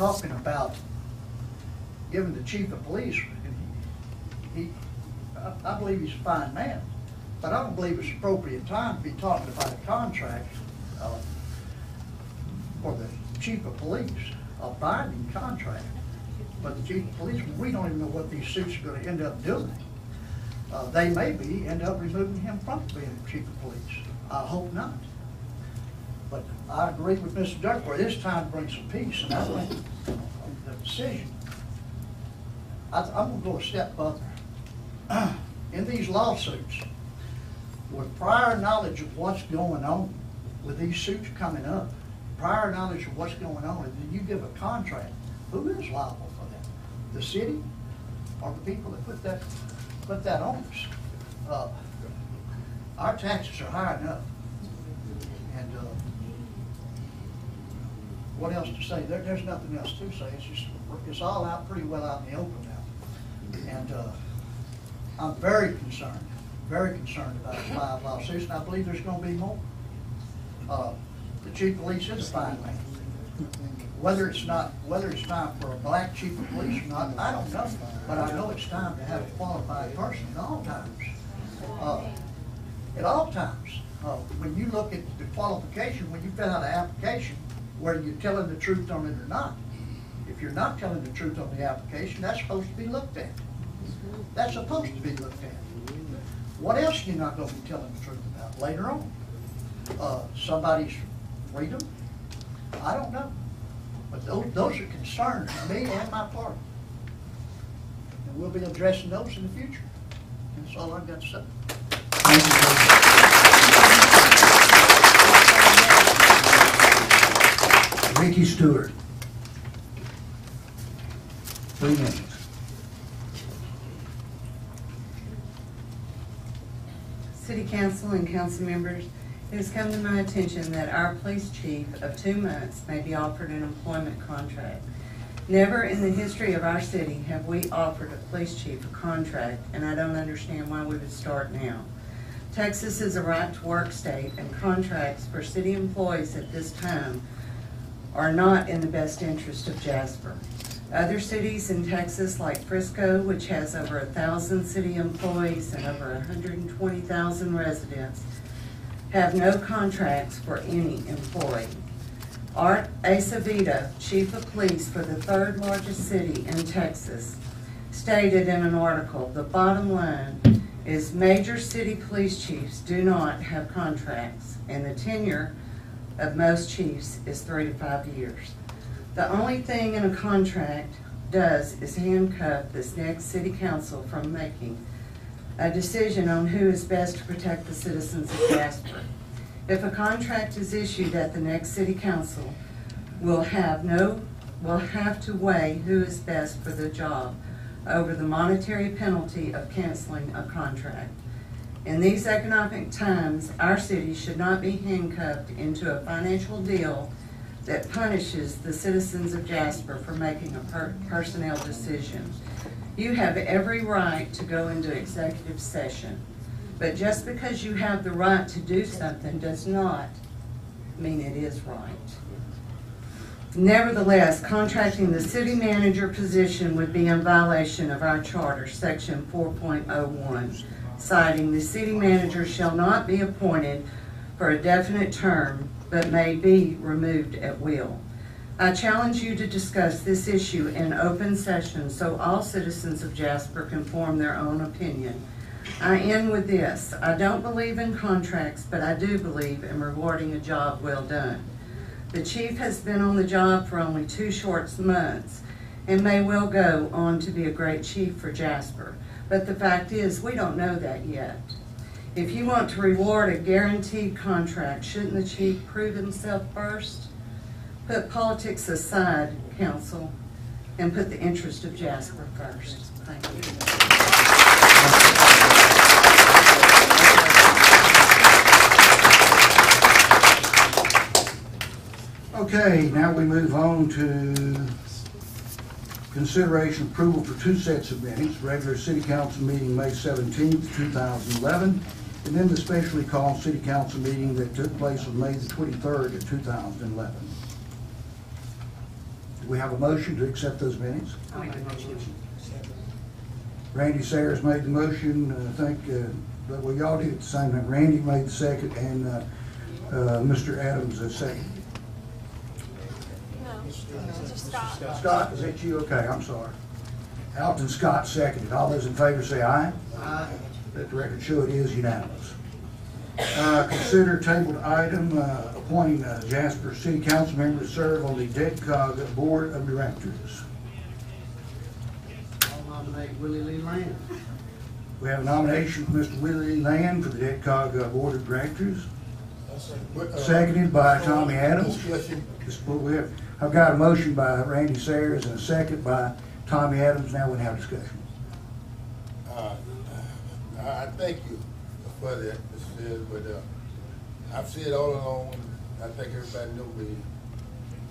talking about giving the chief of police, I believe he's a fine man, but I don't believe it's appropriate time to be talking about a contract for the chief of police, a binding contract. But the chief of police, we don't even know what these suits are going to end up doing. They may end up removing him from being chief of police. I hope not. But I agree with Mr. Duckworth. It's time to bring some peace, and I think the decision. I'm going to go a step further. In these lawsuits, with prior knowledge of what's going on, with these suits coming up, prior knowledge of what's going on, and then you give a contract, who is liable for that? The city or the people that put that on us? Our taxes are high enough. And what else to say? There's nothing else to say. It's all out pretty well out in the open now. And I'm very concerned about the 5 lawsuits, and I believe there's going to be more. The chief of police is a fine man. Whether it's time for a black chief of police or not, I don't know. But I know it's time to have a qualified person at all times. At all times. When you look at the qualification, when you fill out an application, whether you're telling the truth on it or not, if you're not telling the truth on the application, that's supposed to be looked at. That's supposed to be looked at. What else are you not going to be telling the truth about later on? Somebody's freedom? I don't know. But those are concerns to me and my party. And we'll be addressing those in the future. That's all I've got to say. Thank you. Ricky Stewart. 3 minutes. City Council and council members, it has come to my attention that our police chief of 2 months may be offered an employment contract. Never in the history of our city have we offered a police chief a contract, and I don't understand why we would start now. Texas is a right-to-work state, and contracts for city employees at this time are not in the best interest of Jasper. Other cities in Texas, like Frisco, which has over 1,000 city employees and over 120,000 residents, have no contracts for any employee. Art Acevita, chief of police for the 3rd largest city in Texas, stated in an article, the bottom line is major city police chiefs do not have contracts, and the tenure of most chiefs is 3 to 5 years. The only thing in a contract does is handcuff this next city council from making a decision on who is best to protect the citizens of Jasper. If a contract is issued at the next city council, we'll have to weigh who is best for the job over the monetary penalty of canceling a contract. In these economic times, our city should not be handcuffed into a financial deal that punishes the citizens of Jasper for making a personnel decision. You have every right to go into executive session, but just because you have the right to do something does not mean it is right. Nevertheless, contracting the city manager position would be in violation of our charter, section 4.01, citing the city manager shall not be appointed for a definite term, but may be removed at will. I challenge you to discuss this issue in open session so all citizens of Jasper can form their own opinion. I end with this. I don't believe in contracts, but I do believe in rewarding a job well done. The chief has been on the job for only 2 short months and may well go on to be a great chief for Jasper. But the fact is, we don't know that yet. If you want to reward a guaranteed contract, shouldn't the chief prove himself first? Put politics aside, council, and put the interest of Jasper first. Thank you. Okay, now we move on to consideration approval for 2 sets of minutes. Regular City Council meeting May 17th, 2011, and then the specially called City Council meeting that took place on May the 23rd of 2011. Do we have a motion to accept those minutes? I'll make a motion. Randy Sayers made the motion, I think, well, y'all did it the same time. Randy made the second, and Mr. Adams the second. No, just Scott. Scott, is that you? Okay, I'm sorry. Alton Scott seconded. All those in favor say aye. Aye. Let the record show it is unanimous. Consider tabled item appointing Jasper City Council member to serve on the DEDCOG Board of Directors. I'll nominate Willie Lee Land. We have a nomination for Mr. Willie Land for the DEDCOG Board of Directors, seconded by Tommy Adams. I've got a motion by Randy Sayers and a second by Tommy Adams. Now we have discussion. I thank you for that, Mr. Sayers, but I've said all along, I think everybody knows me.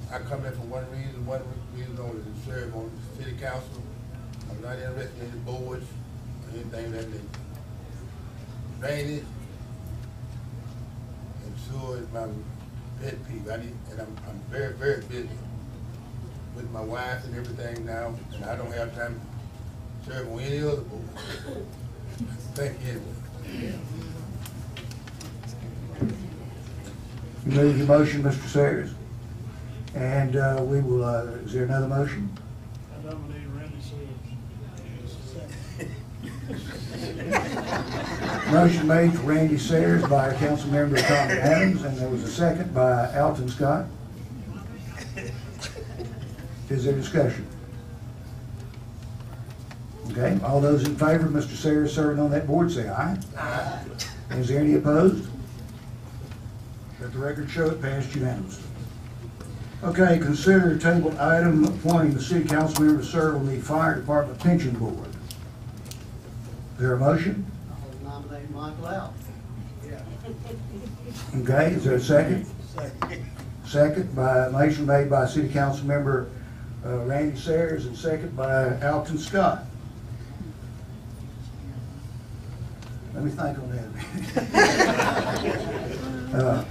I come in for one reason only, to serve on the city council. I'm not interested in the boards or anything that they drainage and sewer is my pet peeve. I'm very, very busy with my wife and everything now, and I don't have time to serve on any other board. Thank you anyway. You move your motion, Mr. Sayers. And we will, is there another motion? I nominate Randy Sayers. Motion made for Randy Sayers by Councilmember Tommy Adams, and there was a second by Alton Scott. Is there discussion? Okay, all those in favor of Mr. Sayers serving on that board say aye. Aye. Is there any opposed? Let the record show it passed unanimously. Okay, consider tabled item appointing the city council member to serve on the fire department pension board. Is there a motion? I'll nominate Michael Out. Okay, is there a second? Second by, motion made by city council member Randy Sayers and second by Alton Scott. Let me think on that.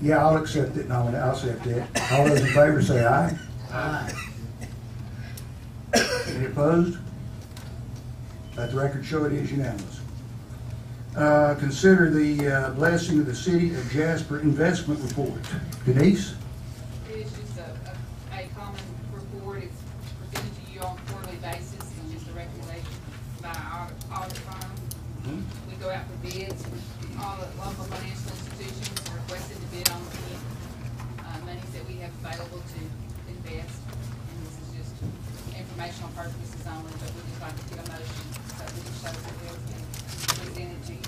Yeah, I'll accept it. No, I'll accept it. All those in favor say aye. Aye. Any opposed? Let the record show it is unanimous. Consider the blessing of the City of Jasper investment report. Denise? It is just a common report. It's presented to you on a quarterly basis, and just a recommendation by our audit firm. We go out for bids. All the local financial institutions are requested to bid on the monies that we have available to invest. And this is just informational purposes only, but we just like to get a motion so we can show that it's been presented to you.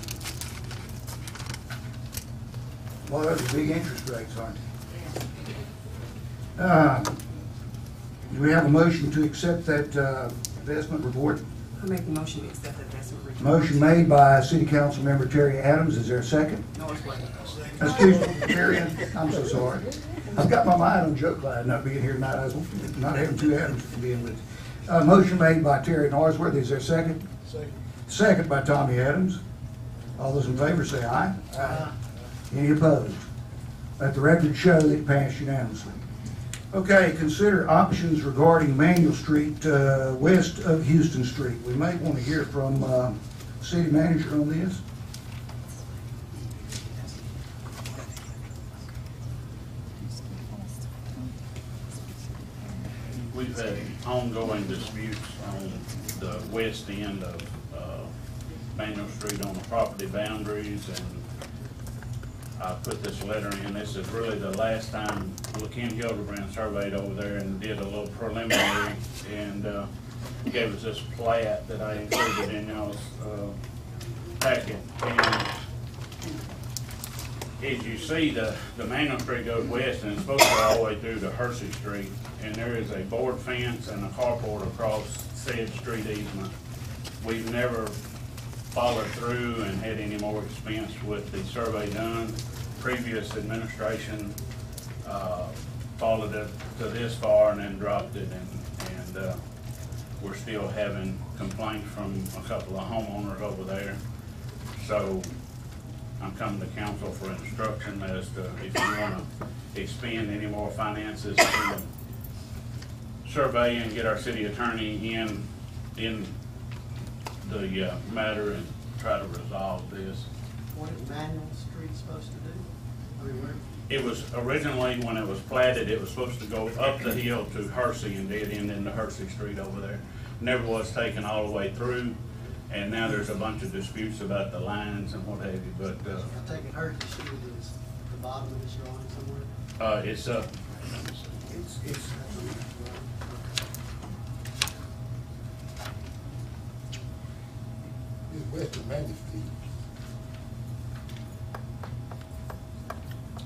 Well, those are big interest rates, aren't they? Do we have a motion to accept that investment report? I'll make a motion to accept the investment report. Motion made by City Council Member Terry Adams. Is there a second? Excuse me, Terry, I'm so sorry. I've got my mind on Joe Clyde not being here tonight. I was not having two Adams to begin with. Motion made by Terry Norsworth. Is there a second? Second. Second by Tommy Adams. All those in favor say aye. Aye. Any opposed? Let the record show that it passed unanimously. Okay, consider options regarding Manuel Street west of Houston Street. We may want to hear from city manager on this. We've had ongoing disputes on the west end of Manuel Street on the property boundaries, and I put this letter in. This is really the last time Ken Hildebrand surveyed over there and did a little preliminary and gave us this plat that I included in y'all's packet. And as you see, the Manuel Street goes west and it's supposed to go all the way through to Hersey Street. And there is a board fence and a carport across said street easement. We've never followed through and had any more expense with the survey done. Previous administration followed it to this far and then dropped it, and we're still having complaints from a couple of homeowners over there. So I'm coming to council for instruction as to if you want to expend any more finances to survey and get our city attorney in the matter and try to resolve this. What is Manuel Street supposed to do? I mean, where? It was originally, when it was platted, it was supposed to go up the hill to Hersey and dead end into Hersey Street over there. Never was taken all the way through, and now there's a bunch of disputes about the lines and what have you, but, I take it Hershey Street is the bottom of this drawing somewhere? it's up. It's, It's west of Main Street.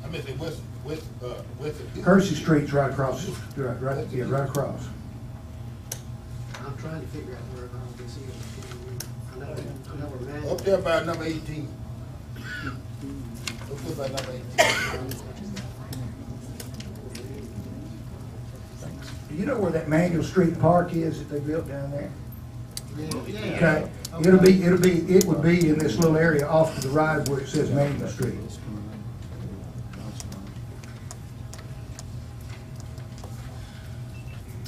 I mean, it's west of. Hersey Street's right across, right across. I'm trying to figure out where all this is. I know where Manuel. Up there by number 18. Up there by number 18. Do you know where that Manuel Street Park is that they built down there? Yeah. Okay, it would be in this little area off to the right where it says Manuel Street.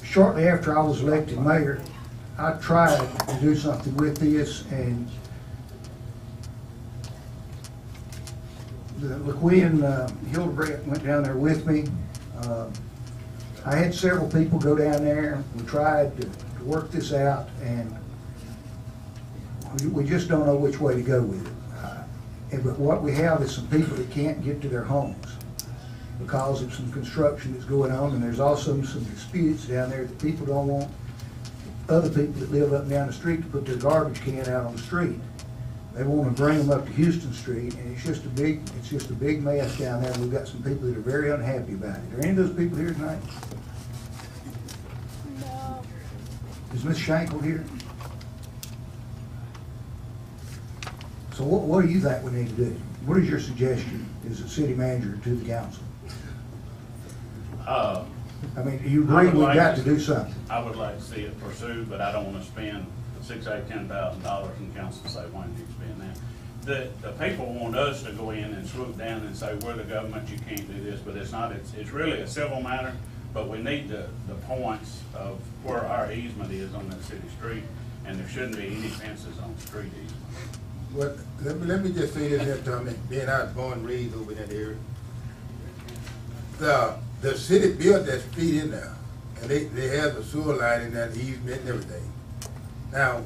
Shortly after I was elected mayor, I tried to do something with this, and the LaQuinn Hildebrandt went down there with me. I had several people go down there. We tried to work this out, and we just don't know which way to go with it. But what we have is some people that can't get to their homes because of some construction that's going on, and there's also some disputes down there that people don't want other people that live up and down the street to put their garbage can out on the street. They want to bring them up to Houston Street, and it's just a big mess down there. We've got some people that are very unhappy about it. Are any of those people here tonight? No. Is Ms. Shankle here? So what do you think we need to do? What is your suggestion as a city manager to the council? I mean, do you agree we've got to do something? I would like to see it pursued, but I don't want to spend $10,000 and council say, why did you spend that? The people want us to go in and swoop down and say, we're the government, you can't do this, but it's not. It's really a civil matter, but we need the points of where our easement is on that city street, and there shouldn't be any fences on street easement. Well, let me just say this here, Tommy, being I was born and raised over in that area. The city built that street in there, and they have the sewer line in that easement and everything. Now,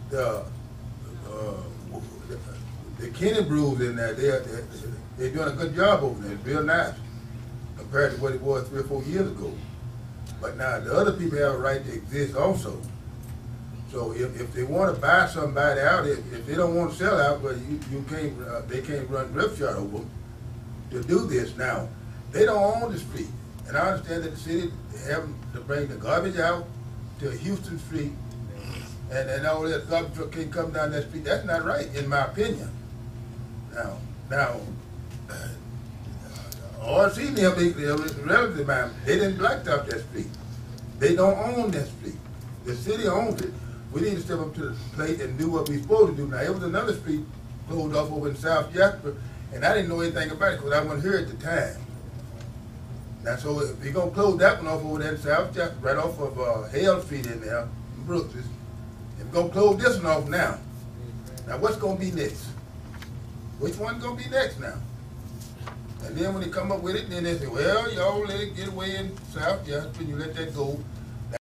the Kenny Brews in there, they're doing a good job over there. It's real nice compared to what it was 3 or 4 years ago. But now the other people have a right to exist also. So if they want to buy somebody out, if they don't want to sell out, well, they can't run roughshod over them to do this. Now, they don't own the street, and I understand that the city have to bring the garbage out to Houston Street, and all that garbage truck can't come down that street. That's not right, in my opinion. Now, RC, the relative man, they didn't blacktop that street. They don't own that street. The city owns it. We need to step up to the plate and do what we're supposed to do. Now, it was another street closed off over in South Jasper, and I didn't know anything about it because I wasn't here at the time. Now, so if you're going to close that one off over there in South Jasper, right off of Hale Street in there, in Brooks, if you're going to close this one off now, what's going to be next? Which one's going to be next now? And then when they come up with it, then they say, well, y'all let it get away in South Jasper, and you let that go.